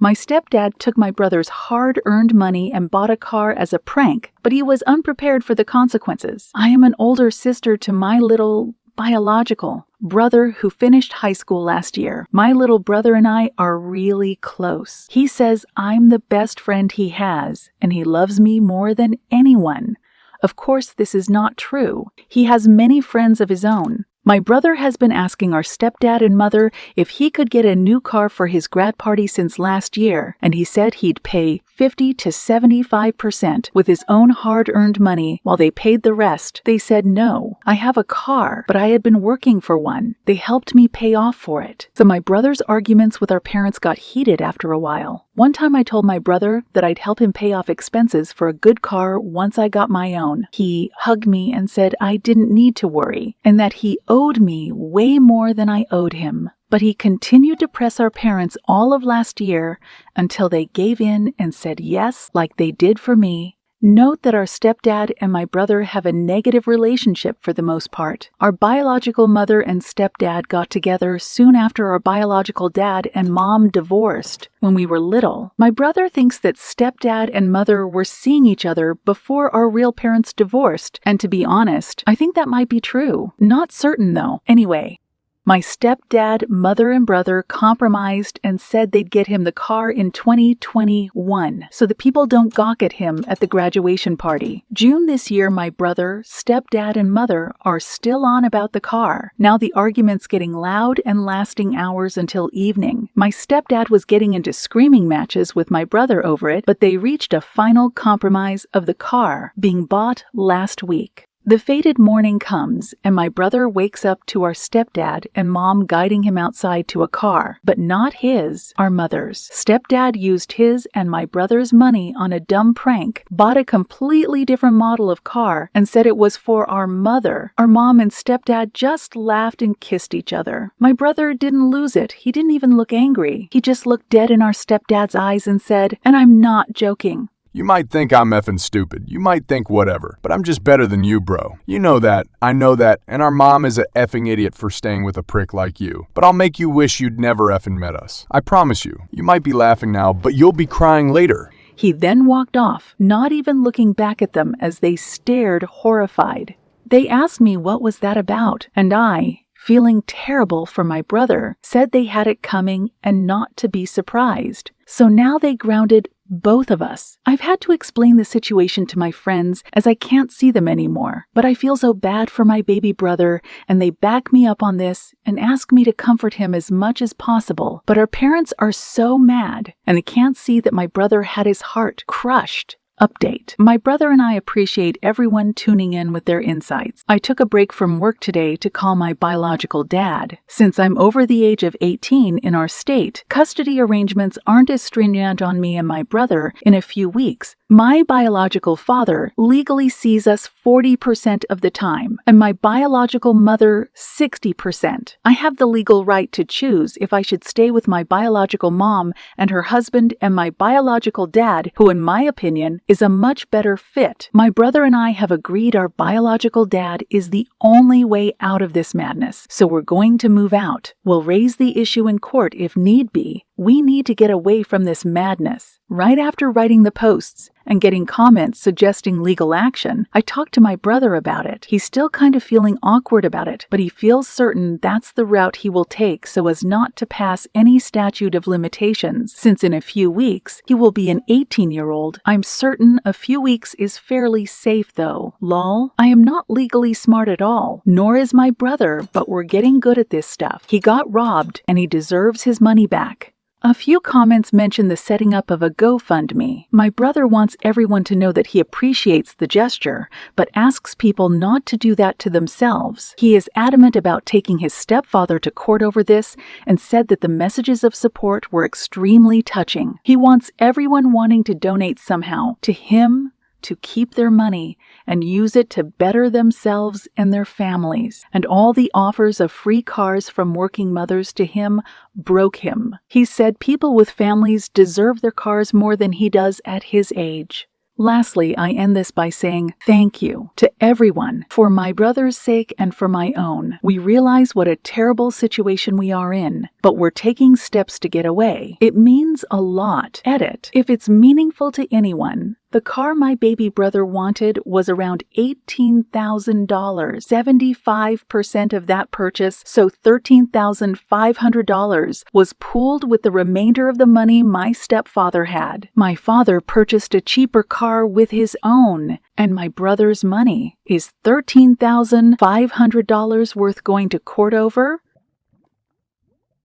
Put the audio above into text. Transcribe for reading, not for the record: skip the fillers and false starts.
My stepdad took my brother's hard-earned money and bought a car as a prank, but he was unprepared for the consequences. I am an older sister to my little biological brother who finished high school last year. My little brother and I are really close. He says I'm the best friend he has, and he loves me more than anyone. Of course, this is not true. He has many friends of his own. My brother has been asking our stepdad and mother if he could get a new car for his grad party since last year, and he said he'd pay 50 to 75% with his own hard-earned money while they paid the rest. They said no. I have a car, but I had been working for one. They helped me pay off for it. So my brother's arguments with our parents got heated after a while. One time I told my brother that I'd help him pay off expenses for a good car once I got my own. He hugged me and said I didn't need to worry, and that he owed me way more than I owed him. But he continued to press our parents all of last year until they gave in and said yes, like they did for me. Note that our stepdad and my brother have a negative relationship for the most part. Our biological mother and stepdad got together soon after our biological dad and mom divorced when we were little. My brother thinks that stepdad and mother were seeing each other before our real parents divorced, and to be honest, I think that might be true. Not certain though. Anyway, my stepdad, mother, and brother compromised and said they'd get him the car in 2021 so the people don't gawk at him at the graduation party. June this year, my brother, stepdad, and mother are still on about the car. Now the argument's getting loud and lasting hours until evening. My stepdad was getting into screaming matches with my brother over it, but they reached a final compromise of the car being bought last week. The fated morning comes, and my brother wakes up to our stepdad and mom guiding him outside to a car, but not his, our mother's. Stepdad used his and my brother's money on a dumb prank, bought a completely different model of car, and said it was for our mother. Our mom and stepdad just laughed and kissed each other. My brother didn't lose it. He didn't even look angry. He just looked dead in our stepdad's eyes and said, and I'm not joking, "You might think I'm effing stupid. You might think whatever. But I'm just better than you, bro. You know that. I know that. And our mom is a effing idiot for staying with a prick like you. But I'll make you wish you'd never effing met us. I promise you. You might be laughing now, but you'll be crying later." He then walked off, not even looking back at them as they stared horrified. They asked me what was that about, and I, feeling terrible for my brother, said they had it coming and not to be surprised. So now they grounded both of us. I've had to explain the situation to my friends as I can't see them anymore, but I feel so bad for my baby brother, and they back me up on this and ask me to comfort him as much as possible. But our parents are so mad, and they can't see that my brother had his heart crushed. Update. My brother and I appreciate everyone tuning in with their insights. I took a break from work today to call my biological dad. Since I'm over the age of 18 in our state, custody arrangements aren't as stringent on me and my brother in a few weeks. My biological father legally sees us 40% of the time, and my biological mother 60%. I have the legal right to choose if I should stay with my biological mom and her husband and my biological dad, who in my opinion is a much better fit. My brother and I have agreed our biological dad is the only way out of this madness, so we're going to move out. We'll raise the issue in court if need be. We need to get away from this madness. Right after writing the posts and getting comments suggesting legal action, I talked to my brother about it. He's still kind of feeling awkward about it, but he feels certain that's the route he will take so as not to pass any statute of limitations, since in a few weeks he will be an 18-year-old. I'm certain a few weeks is fairly safe though. Lol. I am not legally smart at all, nor is my brother, but we're getting good at this stuff. He got robbed and he deserves his money back. A few comments mention the setting up of a GoFundMe. My brother wants everyone to know that he appreciates the gesture, but asks people not to do that to themselves. He is adamant about taking his stepfather to court over this and said that the messages of support were extremely touching. He wants everyone wanting to donate somehow to him to keep their money and use it to better themselves and their families. And all the offers of free cars from working mothers to him broke him. He said people with families deserve their cars more than he does at his age. Lastly, I end this by saying thank you to everyone for my brother's sake and for my own. We realize what a terrible situation we are in, but we're taking steps to get away. It means a lot. Edit. If it's meaningful to anyone, the car my baby brother wanted was around $18,000. 75% of that purchase, so $13,500, was pooled with the remainder of the money my stepfather had. My father purchased a cheaper car with his own, and my brother's money. Is $13,500 worth going to court over?